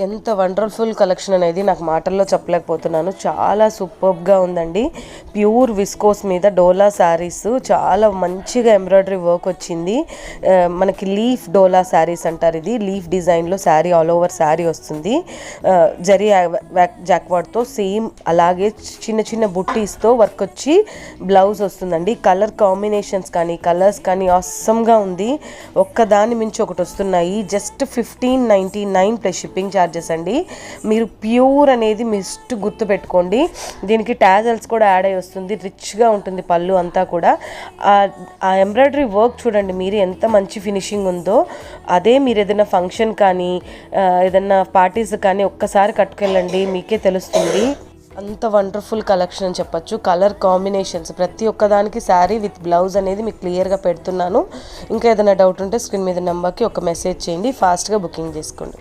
ఎంత wonderful collection అనేది నాకు మాటల్లో చెప్పలేకపోతున్నాను. చాలా సూపర్బ్గా ఉందండి. ప్యూర్ విస్కోస్ మీద డోలా శారీస్, చాలా మంచిగా ఎంబ్రాయిడరీ వర్క్ వచ్చింది. మనకి లీఫ్ డోలా శారీస్ అంటారు. ఇది లీఫ్ డిజైన్లో శారీ, ఆల్ ఓవర్ శారీ వస్తుంది. జరీ జాక్వాడ్తో సేమ్ అలాగే చిన్న చిన్న బుట్టీస్తో వర్క్ వచ్చి బ్లౌజ్ వస్తుందండి. కలర్ కాంబినేషన్స్ కానీ కలర్స్ కానీ ఆసమ్గా ఉంది. ఒక్కదాని మించి ఒకటి వస్తున్నాయి. జస్ట్ 1599 ప్లస్ షిప్పింగ్ ఛార్జెస్ అండి. మీరు ప్యూర్ అనేది మిస్ట్ గుర్తుపెట్టుకోండి. దీనికి టాజల్స్ కూడా యాడ్ అయ్యి వస్తుంది. రిచ్గా ఉంటుంది పళ్ళు అంతా కూడా. ఆ ఎంబ్రాయిడరీ వర్క్ చూడండి మీరు ఎంత మంచి ఫినిషింగ్ ఉందో. అదే మీరు ఏదైనా ఫంక్షన్ కానీ ఏదైనా పార్టీస్ కానీ ఒక్కసారి కట్టుకెళ్ళండి, మీకే తెలుస్తుంది. అంత వండర్ఫుల్ కలెక్షన్ అని చెప్పచ్చు. కలర్ కాంబినేషన్స్ ప్రతి ఒక్కదానికి శారీ విత్ బ్లౌజ్ అనేది మీకు క్లియర్గా పెడుతున్నాను. ఇంకా ఏదైనా డౌట్ ఉంటే స్క్రీన్ మీద నెంబర్కి ఒక మెసేజ్ చేయండి, ఫాస్ట్గా బుకింగ్ చేసుకోండి.